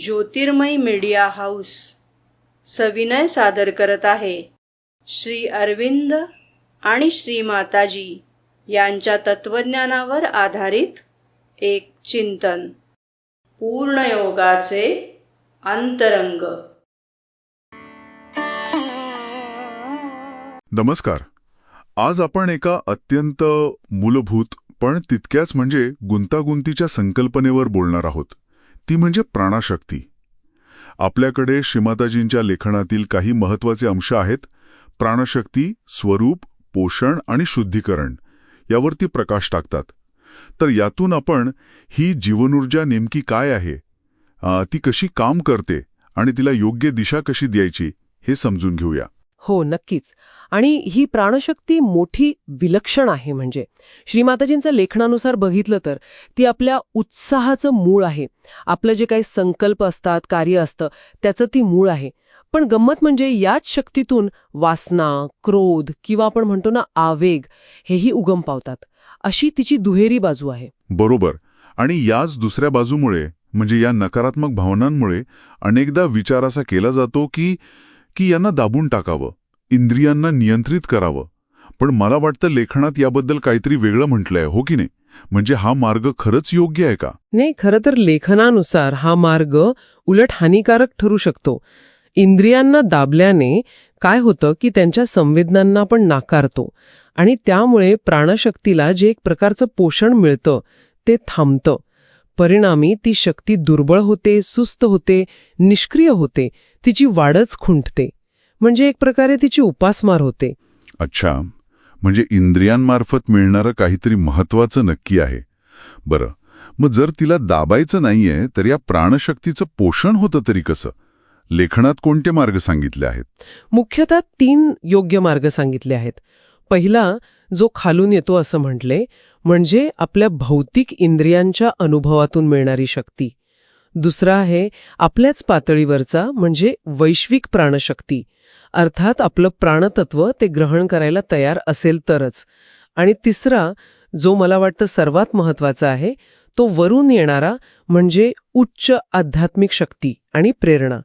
ज्योतिर्मय media house सविनय सादर करत आहे श्री अरविंद आणि श्री माताजी यांच्या तत्वज्ञानावर आधारित एक चिंतन. पूर्णयोगाचे अंतरंग. नमस्कार. आज आपण एका अत्यंत मूलभूत पण तितक्याच म्हणजे गुंतागुंतीच्या संकल्पनेवर बोलणार आहोत. ती म्हणजे प्राणशक्ती. आपल्याकडे श्रीमाताजींच्या लेखनातील काही महत्त्वाचे अंश आहेत. प्राणशक्ती, स्वरूप, पोषण आणि शुद्धीकरण यावरती प्रकाश टाकतात. तर यातून आपण ही जीवनऊर्जा नेमकी काय आहे, ती कशी काम करते आणि तिला योग्य दिशा कशी द्यायची हे समजून घेऊया. हो, नक्कीच. आणि ही प्राणशक्ती मोठी विलक्षण आहे. म्हणजे श्रीमाताजींच्या लेखनानुसार बघितलं तर ती आपल्या उत्साहाचं मूळ आहे. आपलं जे काही संकल्प असतात, कार्य असतं, त्याचं ती मूळ आहे. पण गंमत म्हणजे याच शक्तीतून वासना, क्रोध किंवा आपण म्हणतो ना आवेग, हेही उगम पावतात. अशी तिची दुहेरी बाजू आहे. बरोबर. आणि याच दुसऱ्या बाजूमुळे म्हणजे या नकारात्मक भावनांमुळे अनेकदा विचार असा केला जातो की यांना दाबून टाकावं, इंद्रियांना नियंत्रित करावं. पण मला वाटतं लेखनात याबद्दल काहीतरी वेगळं म्हटलंय, हो की नाही? म्हणजे हा मार्ग खरंच योग्य आहे का? नाही, खरं तर लेखनानुसार हा मार्ग उलट हानिकारक ठरू शकतो. इंद्रियांना दाबल्याने काय होतं की त्यांच्या संवेदनांना पण नाकारतो आणि त्यामुळे प्राणशक्तीला जे एक प्रकारचं पोषण मिळतं ते थांबतं. परिणामी ती शक्ती दुर्बळ होते, सुस्त होते, निष्क्रिय होते, तिची वाढच खुंटते. म्हणजे एक प्रकारे तिची उपासमार होते. अच्छा, म्हणजे इंद्रियांमार्फत मिळणारं काहीतरी महत्वाचं नक्की आहे. बरं, मग जर तिला दाबायचं नाहीये तर या प्राणशक्तीचं पोषण होतं तरी कसं? लेखनात कोणते मार्ग सांगितले आहेत? मुख्यतः 3 योग्य मार्ग सांगितले आहेत. पहिला जो खालून येतो असं म्हटले, म्हणजे आपल्या भौतिक इंद्रियांच्या अनुभवातून मिळणारी शक्ती. दुसरा आहे आपल्याच पातळीवरचा म्हणजे वैश्विक प्राणशक्ती, अर्थात आपलं प्राणतत्व ते ग्रहण करायला तयार असेल तरच. आणि तिसरा जो मला वाटतं सर्वात महत्वाचा आहे, तो वरून येणारा म्हणजे उच्च आध्यात्मिक शक्ती आणि प्रेरणा.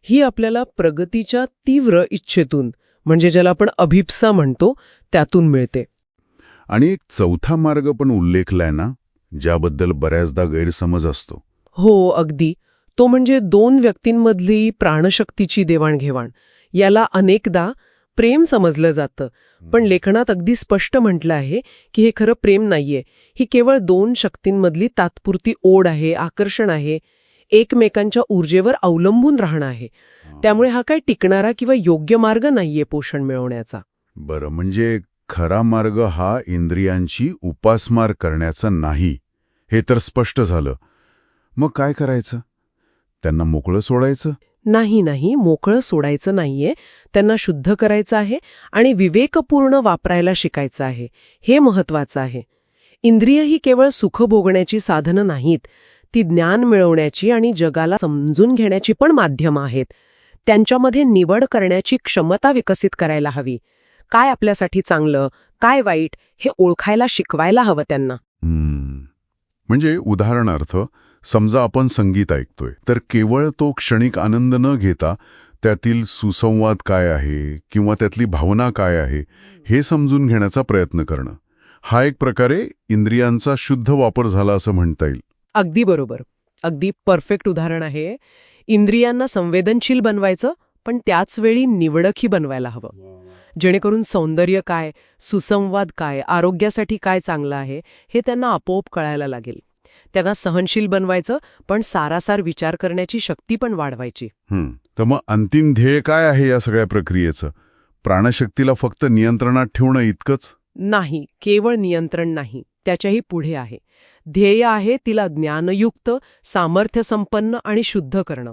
ही आपल्याला प्रगतीच्या तीव्र इच्छेतून म्हणजे ज्याला आपण अभिप्सा म्हणतो त्यातून मिळते. आणि एक चौथा मार्ग पण उल्लेखलाय ना, ज्याबद्दल बऱ्याचदा गैरसमज असतो. हो, अगदी. तो म्हणजे 2 व्यक्तींमधली प्राणशक्तीची देवाणघेवाण. याला अनेकदा प्रेम समजलं जातं, पण लेखनात अगदी स्पष्ट म्हटलं आहे की हे खरं प्रेम नाहीये. ही केवळ 2 शक्तींमधली तात्पुरती ओढ आहे, आकर्षण आहे, एकमेकांच्या ऊर्जेवर अवलंबून राहणं आहे. त्यामुळे हा काय टिकणारा किंवा योग्य मार्ग नाहीये पोषण मिळवण्याचा. बरं, म्हणजे खरा मार्ग हा इंद्रियांची उपासमार करण्याचा नाही, हे तर स्पष्ट झालं. मग काय करायचं? त्यांना मोकळं सोडायचं? नाही, मोकळं सोडायचं नाहीये. त्यांना शुद्ध करायचं आहे आणि विवेकपूर्ण वापरायला शिकायचं आहे. हे महत्वाचं आहे. इंद्रिय ही केवळ सुख भोगण्याची साधनं नाहीत. ती ज्ञान मिळवण्याची आणि जगाला समजून घेण्याची पण माध्यमं आहेत. त्यांच्यामध्ये निवड करण्याची क्षमता विकसित करायला हवी. काय आपल्यासाठी चांगलं, काय वाईट हे ओळखायला शिकवायला हवं त्यांना. म्हणजे उदाहरणार्थ समजा आपण संगीत ऐकतोय, तर केवळ तो क्षणिक आनंद न घेता त्यातील सुसंवाद काय आहे किंवा त्यातली भावना काय आहे हे समजून घेण्याचा प्रयत्न करणं, हा एक प्रकारे इंद्रियांचा शुद्ध वापर झाला असं म्हणता येईल. अगदी बरोबर. अगदी परफेक्ट उदाहरण आहे. इंद्रियांना संवेदनशील बनवायचं, पण त्याचवेळी निवडकही बनवायला हवं. जेणेकरून सौंदर्य काय, सुसंवाद काय, आरोग्यासाठी काय चांगलं आहे हे त्यांना आपोआप कळायला लागेल. त्यांना सहनशील बनवायचं, पण सारासार विचार करण्याची शक्ती पण वाढवायची. तर मग अंतिम ध्येय काय आहे या सगळ्या प्रक्रियेचं? प्राणशक्तीला फक्त नियंत्रणात ठेवणं इतकंच नाही, केवळ नियंत्रण नाही, त्याच्याही पुढे आहे. ध्येय आहे तिला ज्ञानयुक्त, सामर्थ्यसंपन्न आणि शुद्ध करणं.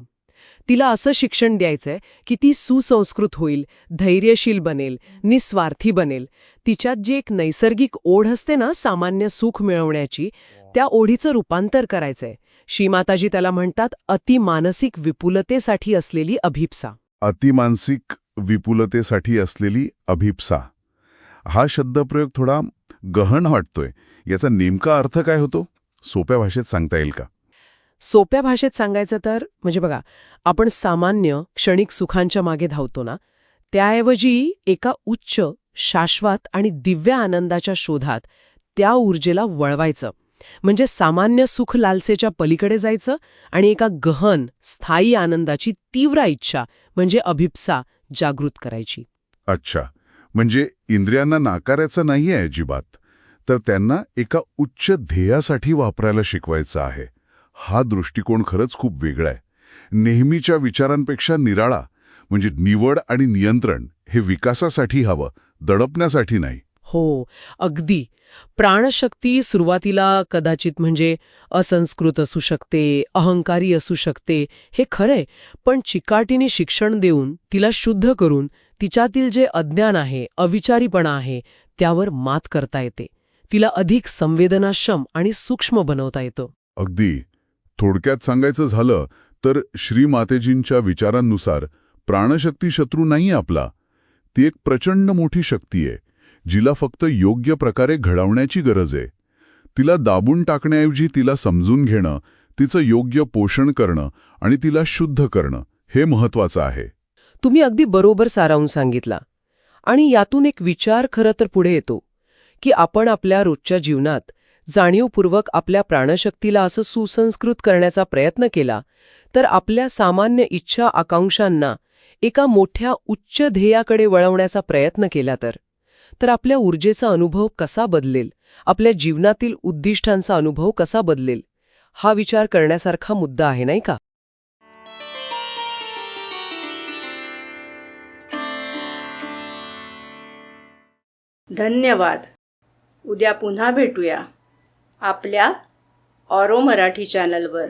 तिला असं शिक्षण द्यायचंय की ती सुसंस्कृत होईल, धैर्यशील बनेल, निस्वार्थी बनेल. तिच्यात जी एक नैसर्गिक ओढ असते ना सामान्य सुख मिळवण्याची, त्या ओढीचं रूपांतर करायचंय. श्रीमाताजी त्याला म्हणतात अतिमानसिक विपुलतेसाठी असलेली अभिप्सा. अतिमानसिक विपुलतेसाठी असलेली अभिप्सा हा शब्दप्रयोग थोडा गहन वाटतोय. याचा नेमका अर्थ काय होतो? सोप्या भाषेत सांगता येईल का? सोप्या भाषेत सांगायचं तर म्हणजे बघा, आपण सामान्य क्षणिक सुखांच्या मागे धावतो ना, त्याऐवजी एका उच्च, शाश्वत आणि दिव्य आनंदाच्या शोधात त्या ऊर्जेला वळवायचं. म्हणजे सामान्य सुख लालसेच्या पलीकडे जायचं आणि एका गहन, स्थायी आनंदाची तीव्र इच्छा म्हणजे अभिप्सा जागृत करायची. अच्छा, म्हणजे इंद्रियांना नाकारायचं नाहीये अजिबात, तर त्यांना एका उच्च ध्येयासाठी वापरायला शिकवायचं आहे. हा दृष्टिकोन खरंच खूप वेगळा आहे. नेहमीच्या विचारांपेक्षा निराळा, म्हणजे निवड आणि नियंत्रण हे विकासासाठी हवं, दडपण्यासाठी नाही. हो, अगदी. प्राणशक्ती सुरुवातीला कदाचित म्हणजे असंस्कृत असू शकते, अहंकारी असू शकते, हे खरंय. पण चिकाटीने शिक्षण देऊन, तिला शुद्ध करून, तिच्यातील जे अज्ञान आहे, अविचारीपणा आहे, त्यावर मात करता येते. तिला अधिक संवेदनाक्षम आणि सूक्ष्म बनवता येतं. अगदी. थोडक्यात सांगायचं झालं तर श्रीमातेजींच्या विचारांनुसार प्राणशक्ती शत्रू नाही आपला. ती एक प्रचंड मोठी शक्ती आहे, जिला फक्त योग्य प्रकारे घडवण्याची गरज आहे. तिला दाबून टाकण्याऐवजी तिला समजून घेणं, तिचं योग्य पोषण करणं आणि तिला शुद्ध करणं हे महत्वाचं आहे. तुम्ही अगदी बरोबर सारावून सांगितला. आणि यातून एक विचार खरं तर पुढे येतो की आपण आपल्या रोजच्या जीवनात जाणीवपूर्वक आपल्या प्राणशक्तीला असं सुसंस्कृत करण्याचा प्रयत्न केला तर आपल्या सामान्य इच्छा आकांक्षांना एका मोठ्या उच्च ध्येयाकडे वळवण्याचा प्रयत्न केला तर आपल्या ऊर्जेचा अनुभव कसा बदलेल, आपल्या जीवनातील उद्दिष्टांचा अनुभव कसा बदलेल, हा विचार करण्यासारखा मुद्दा आहे नाही का? धन्यवाद. उद्या पुन्हा भेटूया आपल्या ऑरो मराठी चॅनलवर.